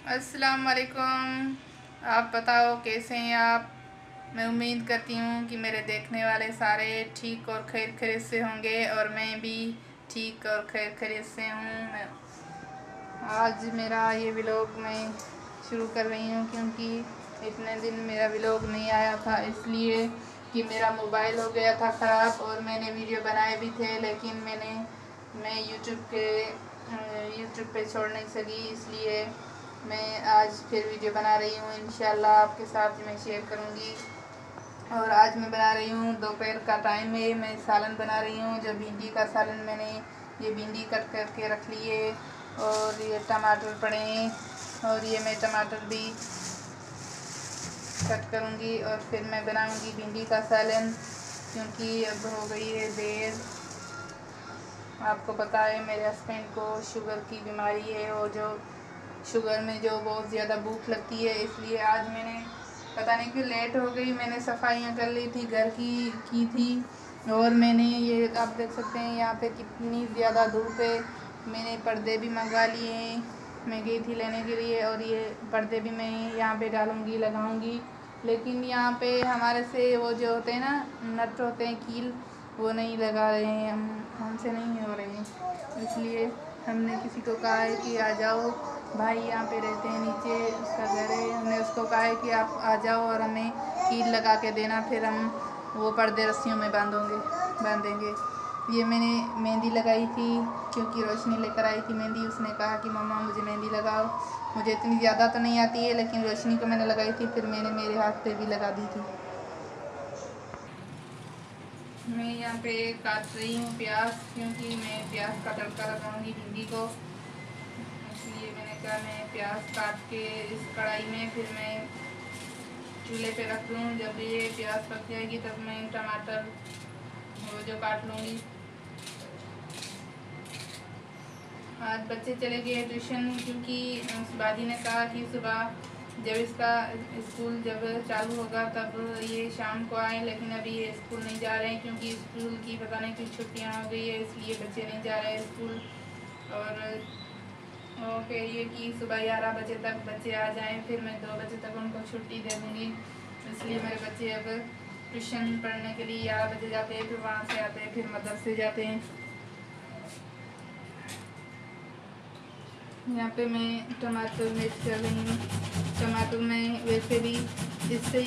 अस्सलाम वालेकुम। आप बताओ कैसे हैं आप। मैं उम्मीद करती हूँ कि मेरे देखने वाले सारे ठीक और खैर खैरियत से होंगे और मैं भी ठीक और खैर खैरियत से हूँ। आज मेरा ये व्लॉग मैं शुरू कर रही हूँ क्योंकि इतने दिन मेरा व्लॉग नहीं आया था, इसलिए कि मेरा मोबाइल हो गया था ख़राब और मैंने वीडियो बनाए भी थे, लेकिन मैं यूट्यूब पे छोड़ नहीं सकी, इसलिए मैं आज फिर वीडियो बना रही हूँ। इंशाल्लाह आपके साथ मैं शेयर करूँगी। और आज मैं बना रही हूँ, दोपहर का टाइम है, मैं सालन बना रही हूँ। जो भिंडी का सालन मैंने ये भिंडी कट करके रख ली है और ये टमाटर पड़े हैं और ये मैं टमाटर भी कट करूँगी और फिर मैं बनाऊँगी भिंडी का सालन, क्योंकि अब हो गई है देर। आपको पता है मेरे हस्बैंड को शुगर की बीमारी है और जो शुगर में जो बहुत ज़्यादा भूख लगती है, इसलिए आज मैंने पता नहीं क्यों लेट हो गई। मैंने सफाइयाँ कर ली थी, घर की थी और मैंने ये आप देख सकते हैं यहाँ पे कितनी ज़्यादा धूप है। मैंने पर्दे भी मंगा लिए हैं, मैं गई थी लेने के लिए और ये पर्दे भी मैं यहाँ पे डालूँगी, लगाऊँगी। लेकिन यहाँ पे हमारे से वो जो होते हैं ना, नट होते हैं, कील, वो नहीं लगा रहे हैं, हमसे नहीं हो रहे हैं। इसलिए हमने किसी को कहा है कि आ जाओ, भाई यहाँ पे रहते हैं, नीचे उसका घर है, हमने उसको कहा है कि आप आ जाओ और हमें कील लगा के देना, फिर हम वो पर्दे रस्सियों में बांधेंगे। ये मैंने मेहंदी लगाई थी क्योंकि रोशनी लेकर आई थी मेहंदी। उसने कहा कि मम्मा मुझे मेहंदी लगाओ। मुझे इतनी ज़्यादा तो नहीं आती है, लेकिन रोशनी को मैंने लगाई थी, फिर मैंने मेरे हाथ पे भी लगा दी थी। मैं यहाँ पे काट रही हूँ प्याज, क्योंकि मैं प्याज का तड़का लगाऊंगी भिंडी को, इसलिए मैंने कहा मैं प्याज काट के इस कढ़ाई में फिर मैं चूल्हे पे रख दूँ। जब ये प्याज पक जाएगी तब मैं टमाटर वो जो काट लूँगी। आज बच्चे चले गए ट्यूशन, क्योंकि बाजी ने कहा कि सुबह जब इसका स्कूल जब चालू होगा तब ये शाम को आए, लेकिन अभी ये स्कूल नहीं जा रहे हैं क्योंकि स्कूल की पता नहीं कुछ छुट्टियाँ हो गई है, इसलिए बच्चे नहीं जा रहे हैं स्कूल। और वो कह रही है कि सुबह 11 बजे तक बच्चे आ जाएं, फिर मैं 2 बजे तक उनको छुट्टी दे दूँगी। इसलिए मेरे बच्चे अब ट्यूशन पढ़ने के लिए 11 बजे जाते हैं, फिर वहाँ से आते हैं, फिर मदरसे जाते हैं। यहाँ पे मैं टमाटर मिक्स कर रही हूँ। टमाटर मैं वैसे भी इससे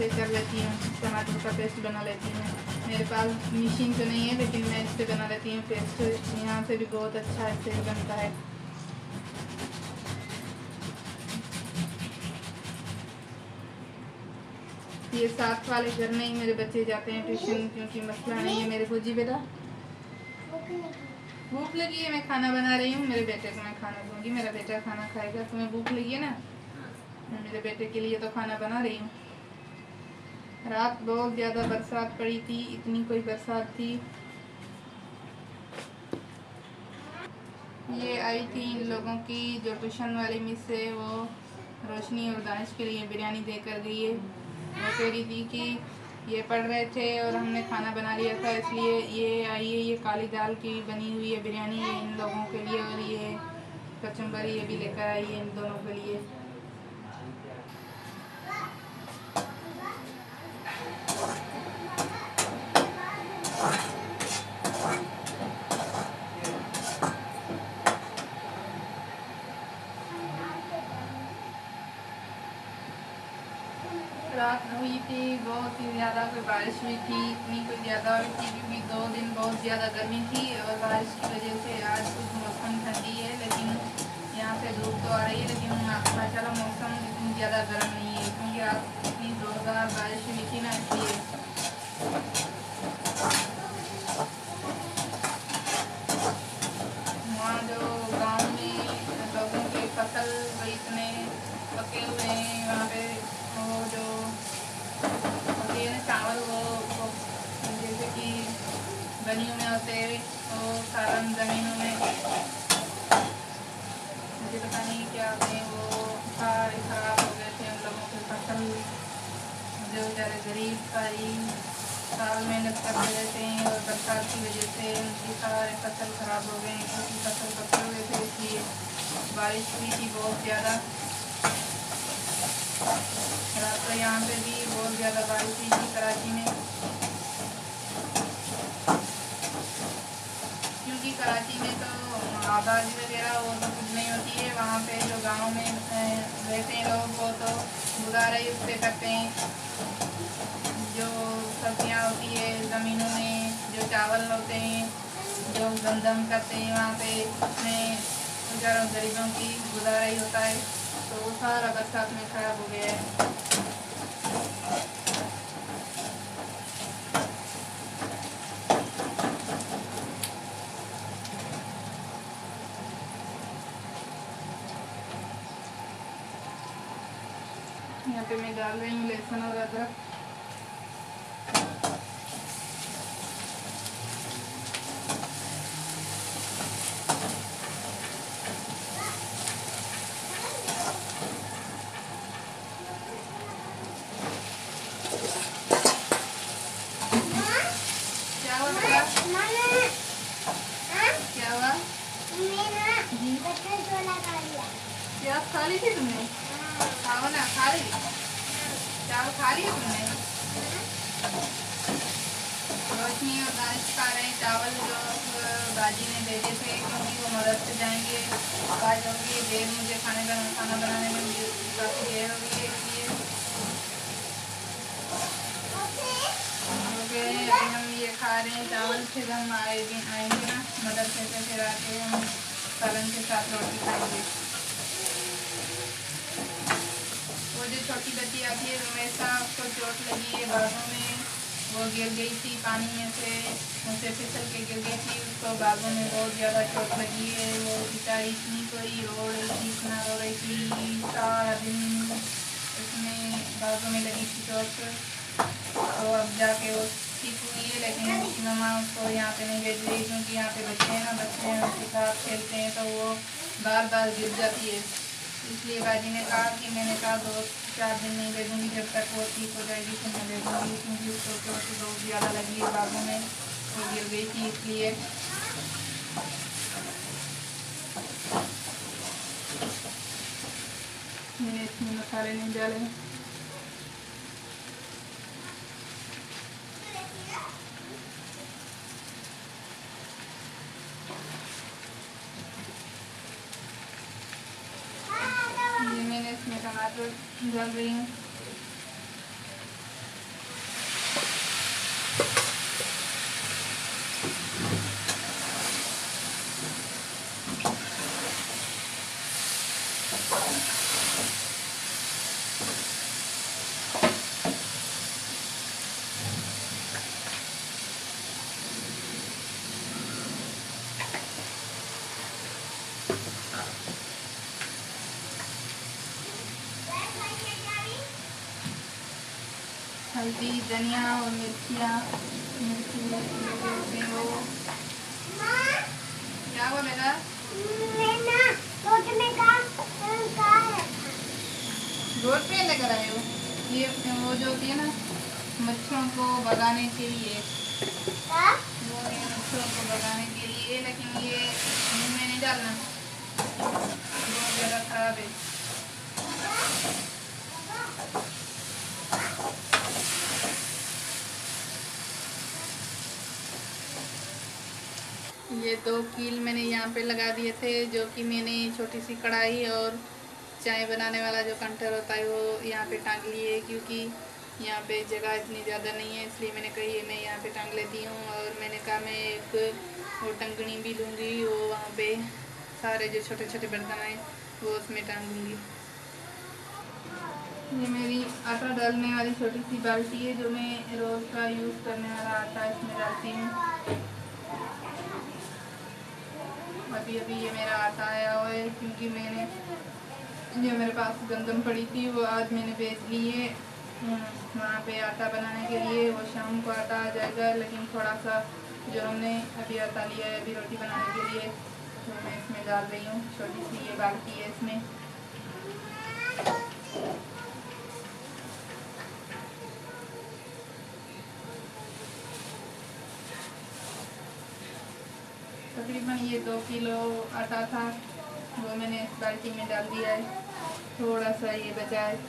कर लेती हूँ, टमाटर का पेस्ट बना लेती हूँ। मेरे पास मशीन तो नहीं है, लेकिन मैं इससे बना लेती हूँ पेस्ट। यहाँ से भी बहुत अच्छा इससे बनता है। ये साथ वाले घर में ही मेरे बच्चे जाते हैं ट्यूशन, क्योंकि मसला नहीं है। मेरे फौजी बेटा भूख लगी है, मैं खाना बना रही हूँ, मेरे बेटे को मैं खाना दूंगी, मेरा बेटा खाना खाएगा। तुम्हें भूख लगी है ना, मैं मेरे बेटे के लिए तो खाना बना रही हूँ। रात बहुत ज़्यादा बरसात पड़ी थी, इतनी कोई बरसात थी। ये आई थी इन लोगों की जो ट्यूशन वाली मिस है, वो रोशनी और दानिश के लिए बिरयानी देकर गई है। वो कह रही थी कि ये पढ़ रहे थे और हमने खाना बना लिया था, इसलिए ये आई है। ये काली दाल की बनी हुई है बिरयानी इन लोगों के लिए, और ये कचम्बर ये भी लेकर आई है इन दोनों के लिए। रात हुई थी बहुत ही ज़्यादा, कोई बारिश हुई थी, इतनी कोई ज़्यादा हुई थी क्योंकि 2 दिन बहुत ज़्यादा गर्मी थी और बारिश की वजह से आज कुछ मौसम ठंडी है। लेकिन यहाँ पे धूप तो आ रही है, लेकिन माशाल्लाह मौसम इतनी ज़्यादा गर्म नहीं है, क्योंकि आज इतनी ज़ोरदार बारिश हुई थी ना, इसलिए। वहाँ जो गाँव में लोगों के फसल इतने पके हुए हैं, वहाँ पे वो जो होती है ना चावल, वो जैसे कि गलियों में होते हैं, वो सालन ज़मीनों में मुझे पता नहीं क्या होते हैं, वो सारे ख़राब हो गए थे उन लोगों के फसल। जो बेचारे गरीब सारी साल मेहनत करते रहते हैं और बरसात की वजह से उनकी सारे फसल ख़राब हो गए, क्योंकि फसल पके हुए थे, इसलिए बारिश हुई थी बहुत ज़्यादा। रात को यहाँ पे भी बहुत ज़्यादा बारिश हुई थी कराची में, क्योंकि कराची में तो आबादी वगैरह वो तो कुछ नहीं होती है। वहाँ पे जो गांव में रहते हैं लोग वो तो गुजारा ही उससे करते हैं। जो सब्जियाँ होती है ज़मीनों में, जो चावल होते हैं, जो गंदम करते हैं वहाँ पे, उसमें बेचारों गरीबों की गुजारा ही होता है। तो वो सारा बरसात में ख़राब हो गया है। यहाँ पे मैं डाल रही हूँ लहसुन और अदरक। क्या हुआ बेटा? क्या हुआ? प्याज खा ली थी तुमने? खाओ ना, खा ली चावल, खा लिया तुमने? रोशनी और दानिश खा रहे हैं चावल जो बाजी ने भेजे थे, क्योंकि वो मदद से जाएंगे। आज होगी देर, मुझे खाना बनाने में काफ़ी देर हो गई है, इसलिए अभी हम ये खा रहे हैं चावल। फिर हम आएंगे ना मदद से, फिर आके हम सालन के साथ रोटी खाएंगे। वो जो छोटी बच्ची आती है हमेशा, उसको चोट लगी है बाजू में, वो गिर गई थी पानी में से, उनसे फिसल के गिर गई थी। उसको बाजू में बहुत ज़्यादा चोट लगी है। वो बेचारी इतनी कोई रो रही थी, इतना रो रही थी, सारा दिन उसमें बाजू में लगी थी चोट। तो अब जाके वो ठीक हुई है, लेकिन उसकी मम्मा उसको यहाँ पे नहीं भेज रही, क्योंकि यहाँ पे बच्चे हैं ना, बच्चे हैं उसके साथ खेलते हैं तो वो बार बार गिर जाती है। इसलिए बाजी ने कहा कि मैंने कहा 2-4 दिन नहीं भेजूँगी, जब तक वो ठीक हो जाएगी तो मैं भेजूँगी, क्योंकि उसको चोट बहुत ज़्यादा लगी है बाजू में, वो गिर गई थी इसलिए। मैंने इसमें मसाले नहीं डाले। मैंने इसमें टमाटर डाल रही हूँ। हल्दी, धनिया और मिर्ची होते हैं वो। क्या हुआ बेटा? रोड पे लेकर आए हो? ये वो जो होती है ना मच्छरों को भगाने के लिए, वो है मच्छरों को भगाने के लिए, लेकिन ये मुँह में नहीं डालना, बहुत ज़्यादा खराब है। ये 2 कील मैंने यहाँ पे लगा दिए थे, जो कि मैंने छोटी सी कढ़ाई और चाय बनाने वाला जो कंटर होता है वो यहाँ पे टांग लिए, क्योंकि यहाँ पे जगह इतनी ज़्यादा नहीं है, इसलिए मैंने कही मैं यहाँ पे टांग लेती हूँ। और मैंने कहा मैं एक वो टंगनी भी लूँगी, वो वहाँ पे सारे जो छोटे छोटे बर्तन हैं वो उसमें टांग दूँगी। ये मेरी आटा डालने वाली छोटी सी बाल्टी है, जो मैं रोज़ का यूज़ करने वाला आटा इसमें डालती हूँ। अभी अभी ये मेरा आटा आया हुआ है, क्योंकि मैंने जो मेरे पास गंदम पड़ी थी वो आज मैंने बेच ली है वहाँ पे आटा बनाने के लिए। वो शाम को आटा आ जाएगा, लेकिन थोड़ा सा जो हमने अभी आटा लिया है अभी रोटी बनाने के लिए, तो मैं इसमें डाल रही हूँ। छोटी सी ये बाल्टी है इसमें। तकरीबन ये 2 किलो आटा था, वो मैंने इस बाल्टी में डाल दिया है। थोड़ा सा ये बचा है,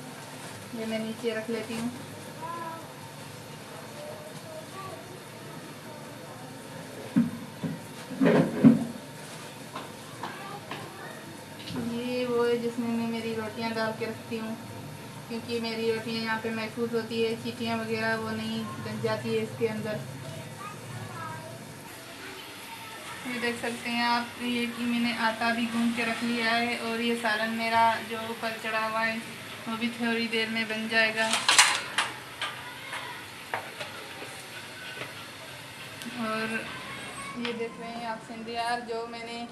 ये मैं नीचे रख लेती हूँ। ये वो है जिसमें मैं मेरी रोटियां डाल के रखती हूँ, क्योंकि मेरी रोटियां यहाँ पे महफूज होती है, चीटियाँ वगैरह वो नहीं बन जाती है इसके अंदर। ये देख सकते हैं आप, ये कि मैंने आटा भी गूंद के रख लिया है, और ये सालन मेरा जो ऊपर चढ़ा हुआ है वो भी थोड़ी देर में बन जाएगा। और ये देख रहे हैं आप सिंधियार, जो मैंने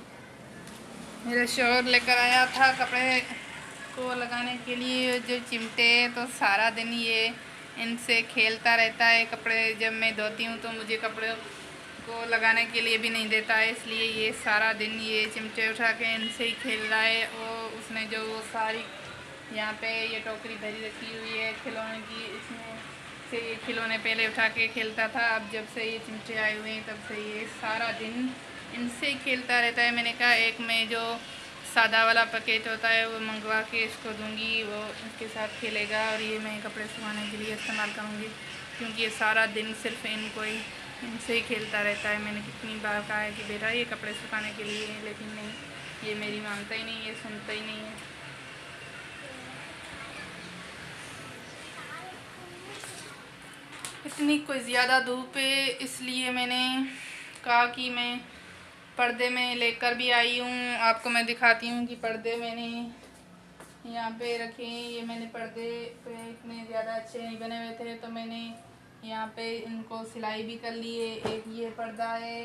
मेरा शोहर लेकर आया था कपड़े को लगाने के लिए, जो चिमटे, तो सारा दिन ये इनसे खेलता रहता है। कपड़े जब मैं धोती हूँ तो मुझे कपड़े को लगाने के लिए भी नहीं देता है, इसलिए ये सारा दिन ये चिमटे उठा के इनसे ही खेल रहा है। और उसने जो वो सारी यहाँ पे ये टोकरी भरी रखी हुई है खिलौने की, इसमें से ये खिलौने पहले उठा के खेलता था। अब जब से ये चिमटे आए हुए हैं तब से ये सारा दिन इनसे ही खेलता रहता है। मैंने कहा एक में जो सादा वाला पैकेट होता है वो मंगवा के इसको दूंगी, वो इसके साथ खेलेगा, और ये मैं कपड़े सुखाने के लिए इस्तेमाल करूँगी, क्योंकि ये सारा दिन सिर्फ इनसे ही खेलता रहता है। मैंने कितनी बार कहा है कि बेटा ये कपड़े सुखाने के लिए है, लेकिन नहीं, ये मेरी मानता ही नहीं, ये सुनता ही नहीं है। इतनी कोई ज़्यादा धूप है, इसलिए मैंने कहा कि मैं पर्दे में लेकर भी आई हूँ। आपको मैं दिखाती हूँ कि पर्दे मैंने यहाँ पे रखे हैं। ये मैंने पर्दे पे इतने ज़्यादा अच्छे नहीं बने हुए थे, तो मैंने यहाँ पे इनको सिलाई भी कर ली है। एक ये पर्दा है,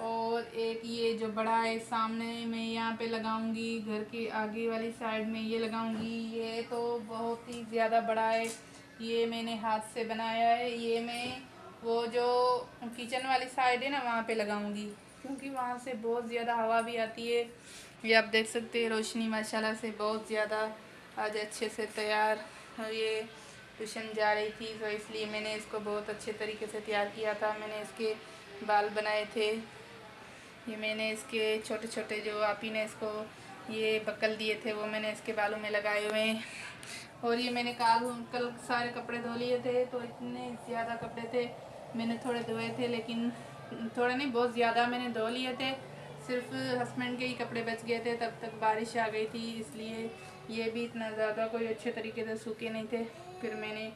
और एक ये जो बड़ा है सामने मैं यहाँ पे लगाऊंगी, घर के आगे वाली साइड में ये लगाऊंगी। ये तो बहुत ही ज़्यादा बड़ा है, ये मैंने हाथ से बनाया है। ये मैं वो जो किचन वाली साइड है ना, वहाँ पे लगाऊंगी, क्योंकि वहाँ से बहुत ज़्यादा हवा भी आती है। ये आप देख सकते हैं, रोशनी माशाल्लाह से बहुत ज़्यादा आज अच्छे से तैयार। और ये ट्यूशन जा रही थी, तो इसलिए मैंने इसको बहुत अच्छे तरीके से तैयार किया था। मैंने इसके बाल बनाए थे, ये मैंने इसके छोटे छोटे जो आप ही ने इसको ये बक्कल दिए थे वो मैंने इसके बालों में लगाए हुए हैं। और ये मैंने कल सारे कपड़े धो लिए थे, तो इतने ज़्यादा कपड़े थे, मैंने थोड़े धोए थे, लेकिन थोड़े नहीं बहुत ज़्यादा मैंने धो लिए थे। सिर्फ हस्बैंड के ही कपड़े बच गए थे, तब तक बारिश आ गई थी, इसलिए ये भी इतना ज़्यादा कोई अच्छे तरीके से सूखे नहीं थे। फिर मैंने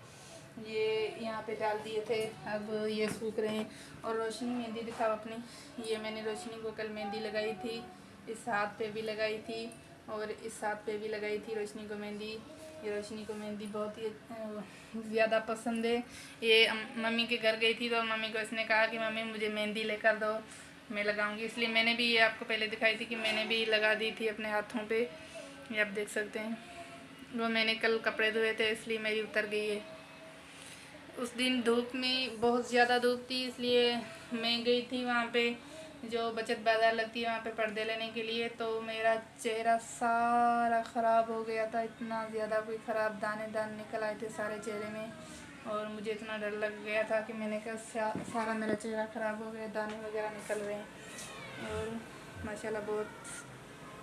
ये यहाँ पे डाल दिए थे, अब ये सूख रहे हैं। और रोशनी मेहंदी दिखाओ अपनी। ये मैंने रोशनी को कल मेहंदी लगाई थी, इस हाथ पे भी लगाई थी और इस हाथ पे भी लगाई थी रोशनी को मेहंदी। ये रोशनी को मेहंदी बहुत ही ज़्यादा पसंद है। ये मम्मी के घर गई थी, तो मम्मी को इसने कहा कि मम्मी मुझे मेहंदी लेकर दो, मैं लगाऊंगी। इसलिए मैंने भी ये आपको पहले दिखाई थी कि मैंने भी लगा दी थी अपने हाथों पे, ये आप देख सकते हैं। वो मैंने कल कपड़े धोए थे, इसलिए मेरी उतर गई है। उस दिन धूप में बहुत ज़्यादा धूप थी, इसलिए मैं गई थी वहाँ पे जो बचत बाज़ार लगती है वहाँ पे पर्दे लेने के लिए। तो मेरा चेहरा सारा ख़राब हो गया था, इतना ज़्यादा कोई ख़राब दाने निकल आए थे सारे चेहरे में, और मुझे इतना डर लग गया था कि मैंने कहा सारा मेरा चेहरा ख़राब हो गया, दाने वगैरह निकल रहे हैं। और माशाल्लाह बहुत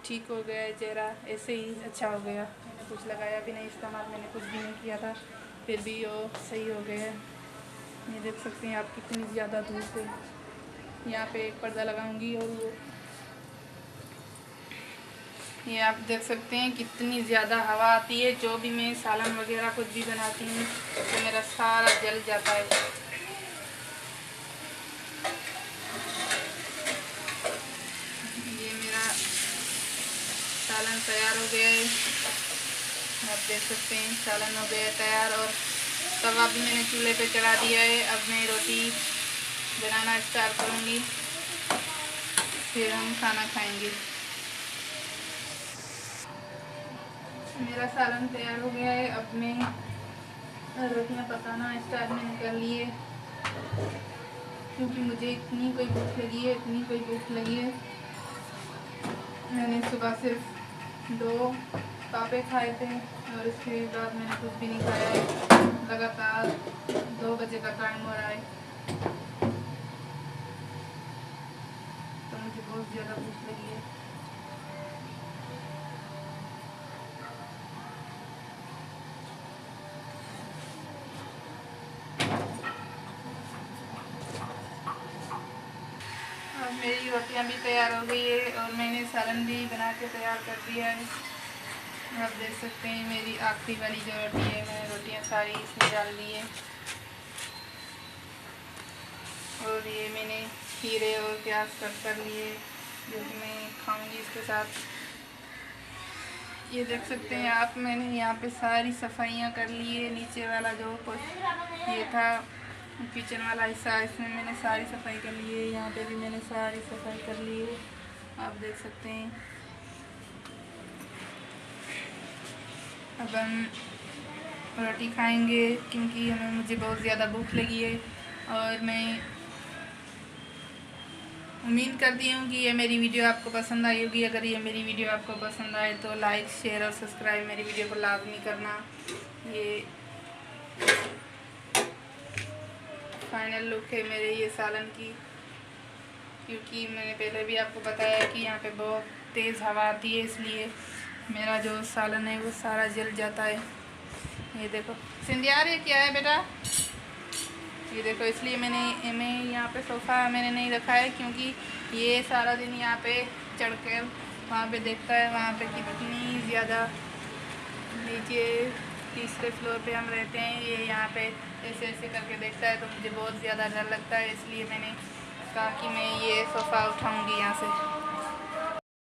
ठीक हो गया है चेहरा, ऐसे ही अच्छा हो गया। मैंने कुछ लगाया भी नहीं, इस्तेमाल मैंने कुछ भी नहीं किया था, फिर भी वो सही हो गया है। ये देख सकते हैं आप कितनी ज़्यादा धूप है। यहाँ पे एक पर्दा लगाऊंगी, और ये आप देख सकते हैं कितनी ज़्यादा हवा आती है। जो भी मैं सालन वगैरह कुछ भी बनाती हूँ तो मेरा सारा जल जाता है। ये मेरा सालन तैयार हो गया है, आप देख सकते हैं सालन हो गया है तैयार। और तवा भी मैंने चूल्हे पे चढ़ा दिया है। अब मैं रोटी बनाना स्टार्ट करूँगी, फिर हम खाना खाएंगे। मेरा सालन तैयार हो गया है, अब मैं रोटियां पकाना स्टार्ट मैंने कर ली है, क्योंकि मुझे इतनी कोई भूख लगी है। मैंने सुबह सिर्फ 2 पापे खाए थे, और इसके बाद मैंने कुछ भी नहीं खाया है। लगातार 2 बजे का टाइम हो रहा है, तो मुझे बहुत ज़्यादा भूख लगी है। रोटियां भी तैयार हो गई है और मैंने सालन भी बना के तैयार कर दिया है। आप देख सकते हैं मेरी आखिरी वाली जो रोटी है, मैंने रोटियां सारी इसमें डाल दी है। और ये मैंने खीरे और प्याज कट कर लिए जो कि मैं खाऊंगी इसके साथ। ये देख सकते हैं आप, मैंने यहाँ पे सारी सफाइयाँ कर ली है। नीचे वाला जो ये था किचन वाला हिस्सा, इसमें मैंने सारी सफाई कर ली है। यहाँ पे भी मैंने सारी सफाई कर ली है, आप देख सकते हैं। अब हम रोटी खाएंगे क्योंकि मुझे बहुत ज़्यादा भूख लगी है। और मैं उम्मीद करती हूँ कि ये मेरी वीडियो आपको पसंद आई होगी। अगर ये मेरी वीडियो आपको पसंद आए तो लाइक, शेयर और सब्सक्राइब मेरी वीडियो को लाजमी करना। ये फाइनल लुक है मेरे ये सालन की, क्योंकि मैंने पहले भी आपको बताया कि यहाँ पे बहुत तेज़ हवा आती है, इसलिए मेरा जो सालन है वो सारा जल जाता है। ये देखो सिंधियार, ये क्या है बेटा? ये देखो, इसलिए मैं यहाँ पे सोफ़ा मैंने नहीं रखा है क्योंकि ये सारा दिन यहाँ पे चढ़ कर वहाँ पे देखता है वहाँ पे कितनी ज़्यादा नीचे तीसरे फ्लोर पे हम रहते हैं। ये यहाँ पे ऐसे ऐसे करके देखता है तो मुझे बहुत ज़्यादा डर लगता है, इसलिए मैंने कहा कि मैं ये सोफ़ा उठाऊँगी यहाँ से।